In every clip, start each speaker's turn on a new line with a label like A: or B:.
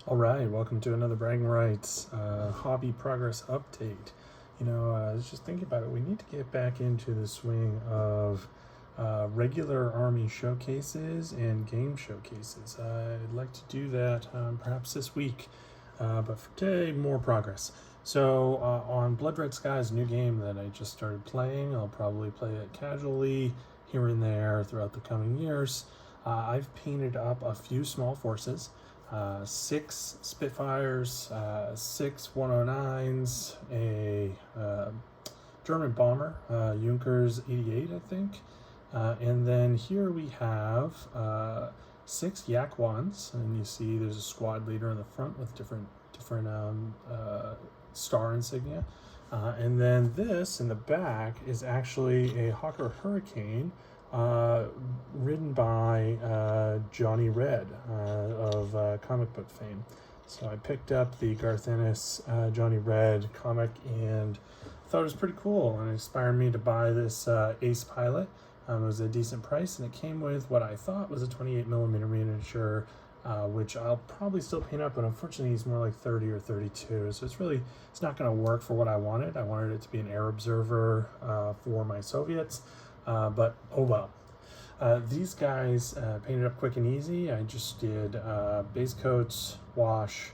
A: All right, welcome to another Bragging Rights hobby progress update. I was just thinking about it. We need to get back into the swing of regular Army showcases and game showcases. I'd like to do that perhaps this week, but for today, more progress. So on Blood Red Skies, new game that I just started playing, I'll probably play it casually here and there throughout the coming years. I've painted up a few small forces. 6 Spitfires, 6 109s, a German bomber, Junkers 88, I think. And then here we have 6 Yak 1s, and you see there's a squad leader in the front with different star insignia. And then this in the back is actually a Hawker Hurricane, written by Johnny Red of comic book fame. So I picked up the Garth Ennis Johnny Red comic and thought it was pretty cool, and it inspired me to buy this Ace Pilot. It was a decent price, and it came with what I thought was a 28mm miniature, which I'll probably still paint up, but unfortunately he's more like 30 or 32, so it's not going to work for what I wanted. I wanted it to be an air observer for my Soviets. But oh well. These guys painted up quick and easy. I just did base coats, wash,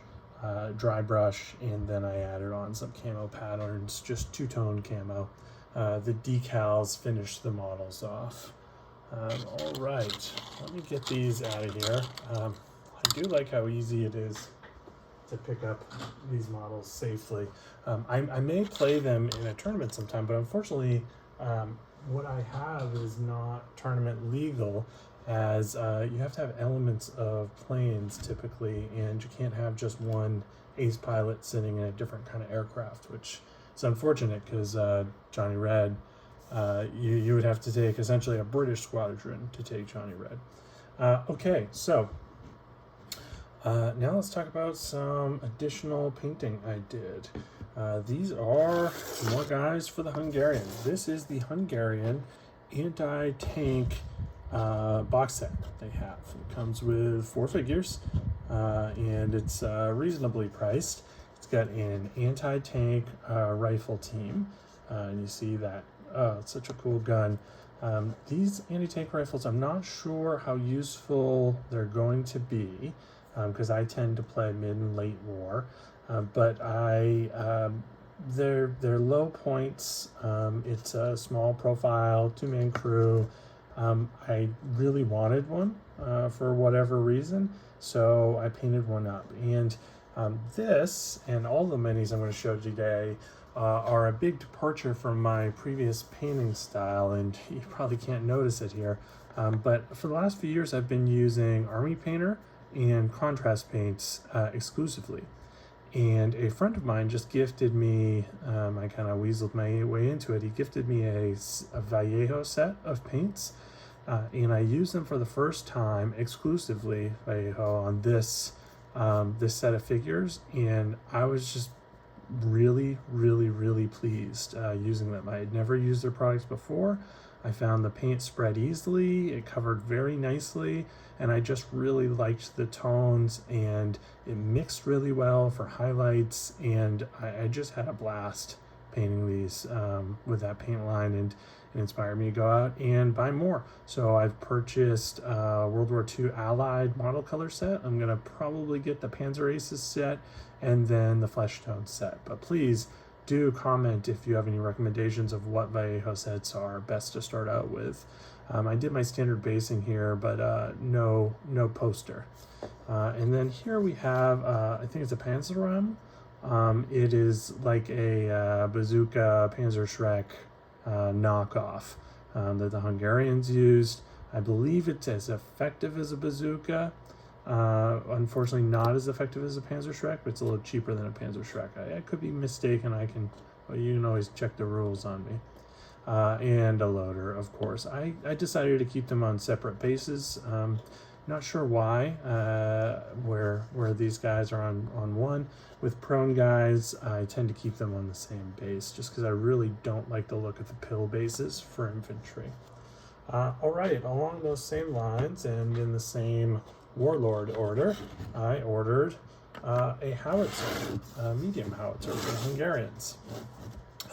A: dry brush, and then I added on some camo patterns, just two-tone camo. The decals finished the models off. All right, let me get these out of here. I do like how easy it is to pick up these models safely. I may play them in a tournament sometime, but unfortunately, what I have is not tournament legal, as you have to have elements of planes typically, and you can't have just one Ace Pilot sitting in a different kind of aircraft, which is unfortunate because Johnny Red, you would have to take essentially a British squadron to take Johnny Red. Okay, so now let's talk about some additional painting I did. These are more guys for the Hungarian. This is the Hungarian anti-tank box set they have. It comes with 4 figures, and it's reasonably priced. It's got an anti-tank rifle team, and you see that. Oh, it's such a cool gun. These anti-tank rifles, I'm not sure how useful they're going to be, because I tend to play mid and late war. But they're low points. It's a small profile, 2-man crew. I really wanted one for whatever reason, so I painted one up. And this and all the minis I'm going to show today are a big departure from my previous painting style, and you probably can't notice it here. But for the last few years, I've been using Army Painter and contrast paints exclusively. And a friend of mine just gifted me, I kind of weaseled my way into it, he gifted me a Vallejo set of paints, and I used them for the first time exclusively, Vallejo, on this set of figures, and I was just really pleased using them. I had never used their products before. I found the paint spread easily, it covered very nicely, and I just really liked the tones, and it mixed really well for highlights, and I just had a blast painting these with that paint line, and it inspired me to go out and buy more. So I've purchased World War II Allied model color set. I'm going to probably get the Panzer Aces set and then the Flesh Tone set, but please do comment if you have any recommendations of what Vallejo sets are best to start out with. I did my standard basing here, but no poster. And then here we have, I think it's a Panzerraum. It is like a bazooka Panzerschreck knockoff that the Hungarians used. I believe it's as effective as a bazooka. Unfortunately not as effective as a Panzerschreck, but it's a little cheaper than a Panzerschreck. I could be mistaken. Well, you can always check the rules on me. And a loader, of course. I decided to keep them on separate bases. Not sure why, where these guys are on one. With prone guys, I tend to keep them on the same base, just because I really don't like the look of the pill bases for infantry. All right, along those same lines and in the same Warlord order, I ordered a howitzer, a medium howitzer for the Hungarians.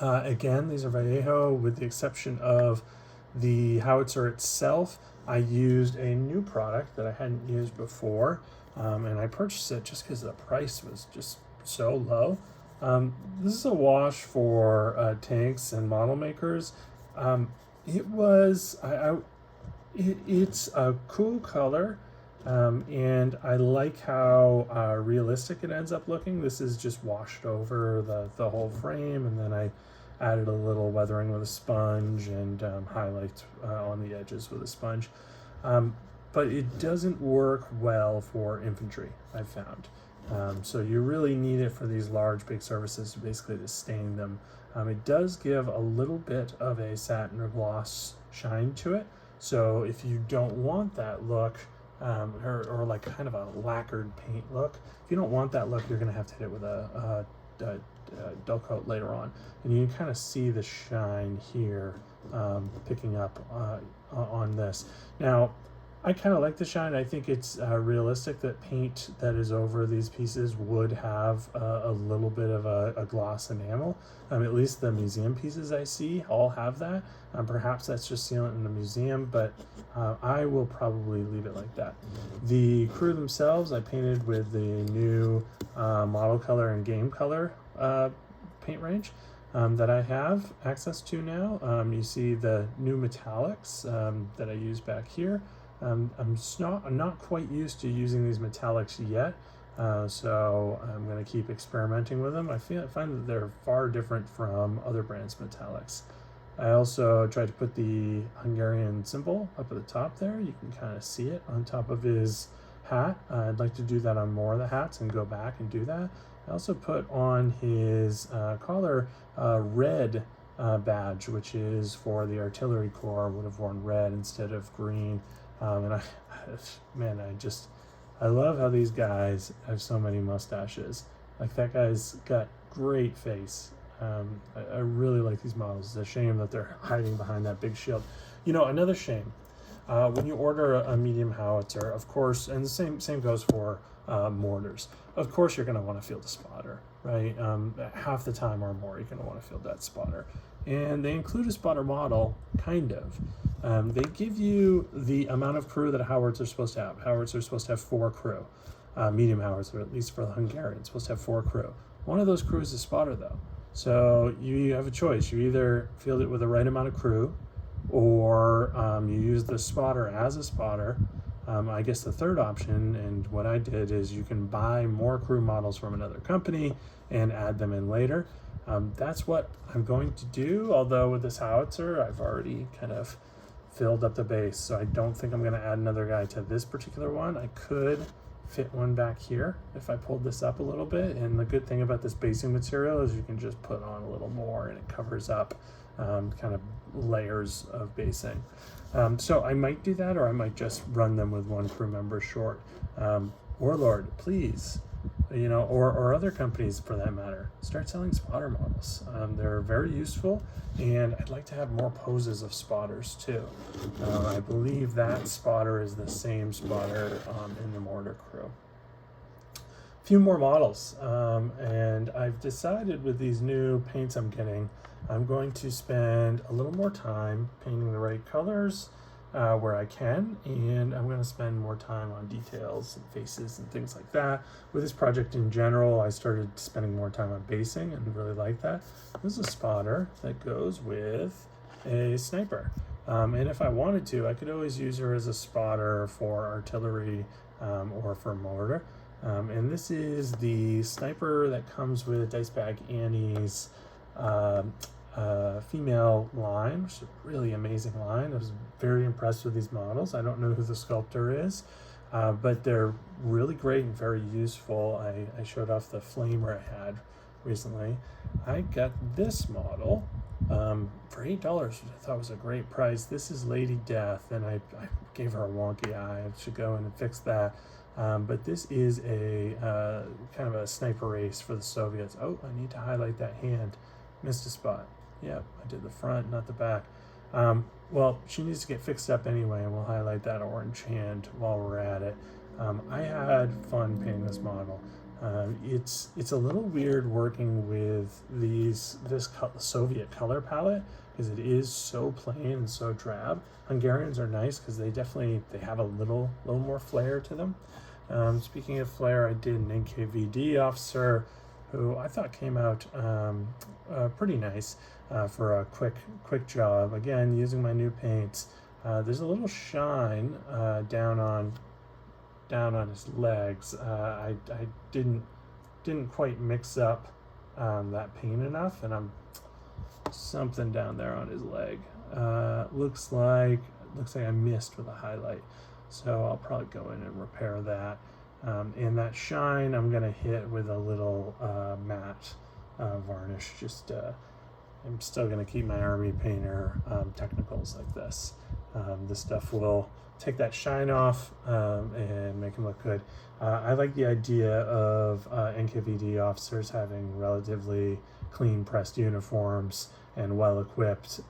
A: Again, these are Vallejo, with the exception of the howitzer itself. I used a new product that I hadn't used before, and I purchased it just because the price was just so low. This is a wash for tanks and model makers. It was, it's a cool color, and I like how realistic it ends up looking. This is just washed over the whole frame, and then I added a little weathering with a sponge and highlights on the edges with a sponge. But it doesn't work well for infantry, I've found. So you really need it for these large, big surfaces, basically to stain them. It does give a little bit of a satin or gloss shine to it. So if you don't want that look, or like kind of a lacquered paint look, if you don't want that look, you're gonna have to hit it with a dull coat later on. And you can kind of see the shine here picking up on this. Now, I kind of like the shine. I think it's realistic that paint that is over these pieces would have a little bit of a gloss enamel. At least the museum pieces I see all have that. Perhaps that's just sealant in the museum, but I will probably leave it like that. The crew themselves, I painted with the new model color and game color paint range that I have access to now. You see the new metallics that I use back here. I'm not quite used to using these metallics yet, so I'm going to keep experimenting with them. I find that they're far different from other brands' metallics. I also tried to put the Hungarian symbol up at the top there. You can kind of see it on top of his hat. I'd like to do that on more of the hats and go back and do that. I also put on his collar red badge, which is for the artillery corps, would have worn red instead of green. And I love how these guys have so many mustaches. Like, that guy's got great face. I really like these models. It's a shame that they're hiding behind that big shield. You know, another shame, when you order a medium howitzer, of course, and the same goes for mortars. Of course, you're going to want to field a spotter, right? Half the time or more, you're going to want to field that spotter. And they include a spotter model, kind of. They give you the amount of crew that a howitzer is supposed to have. Howitzers are supposed to have 4 crew. Medium howitzer, at least for the Hungarians, supposed to have 4 crew. One of those crews is a spotter, though. So you have a choice. You either field it with the right amount of crew, or you use the spotter as a spotter. I guess the third option, and what I did, is you can buy more crew models from another company and add them in later. That's what I'm going to do, although with this howitzer, I've already kind of filled up the base, so I don't think I'm going to add another guy to this particular one. I could fit one back here if I pulled this up a little bit, and the good thing about this basing material is you can just put on a little more and it covers up kind of layers of basing. So I might do that, or I might just run them with one crew member short. Warlord, please, you know, or other companies for that matter, start selling spotter models. They're very useful, and I'd like to have more poses of spotters too. I believe that spotter is the same spotter in the mortar crew. A few more models, and I've decided with these new paints I'm getting, I'm going to spend a little more time painting the right colors where I can, and I'm going to spend more time on details and faces and things like that. With this project in general, I started spending more time on basing and really like that. This is a spotter that goes with a sniper, and if I wanted to, I could always use her as a spotter for artillery or for mortar. And this is the sniper that comes with Dice Bag Annie's female line, which is a really amazing line. I was very impressed with these models. I don't know who the sculptor is, but they're really great and very useful. I showed off the flamer I had recently. I got this model for $8, which I thought was a great price. This is Lady Death, and I gave her a wonky eye. I should go in and fix that. But this is a kind of a sniper race for the Soviets. Oh, I need to highlight that hand. Missed a spot. Yep, I did the front, not the back. Well, she needs to get fixed up anyway, and we'll highlight that orange hand while we're at it. I had fun painting this model. It's a little weird working with this Soviet color palette because it is so plain and so drab. Hungarians are nice because they have a little more flair to them. Speaking of flair, I did an NKVD officer who I thought came out pretty nice for a quick job. Again, using my new paints. There's a little shine down on his legs. I didn't quite mix up that paint enough, and I'm something down there on his leg. Looks like I missed with a highlight, so I'll probably go in and repair that. And that shine I'm gonna hit with a little matte varnish. I'm still gonna keep my army painter technicals like this. This stuff will take that shine off and make them look good. I like the idea of NKVD officers having relatively clean pressed uniforms and well equipped,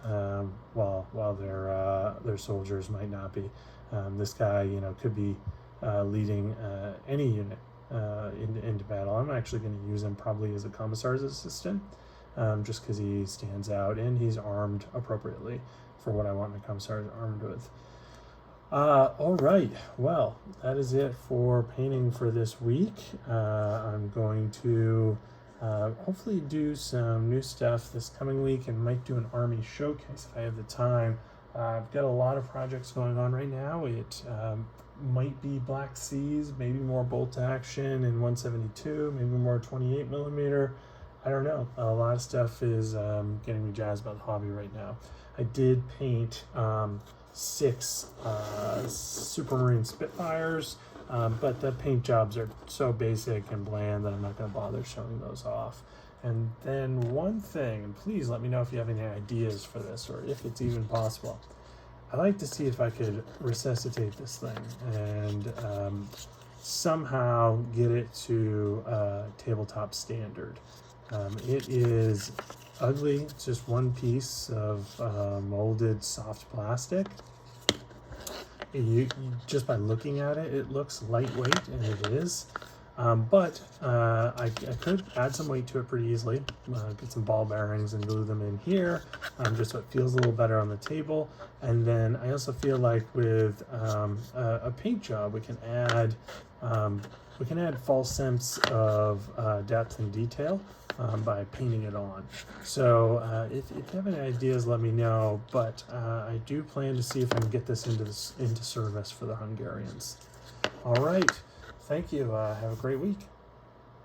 A: while their soldiers might not be. This guy, could be leading any unit into battle. I'm actually going to use him probably as a commissar's assistant, just because he stands out and he's armed appropriately for what I want my commissars armed with. All right, well, that is it for painting for this week. I'm going to hopefully do some new stuff this coming week and might do an army showcase if I have the time. I've got a lot of projects going on right now. It might be Black Seas, maybe more bolt action in 172, maybe more 28 millimeter. I don't know. A lot of stuff is getting me jazzed about the hobby right now. I did paint 6 Supermarine Spitfires, but the paint jobs are so basic and bland that I'm not going to bother showing those off. And then one thing, and please let me know if you have any ideas for this or if it's even possible. I like to see if I could resuscitate this thing and somehow get it to tabletop standard. It is ugly. It's just one piece of molded soft plastic. Just by looking at it, it looks lightweight, and it is. But I could add some weight to it pretty easily. Get some ball bearings and glue them in here, just so it feels a little better on the table. And then I also feel like with a paint job, we can add false sense of depth and detail by painting it on. So if you have any ideas, let me know. But I do plan to see if I can get this into service for the Hungarians. All right. Thank you. Have a great week.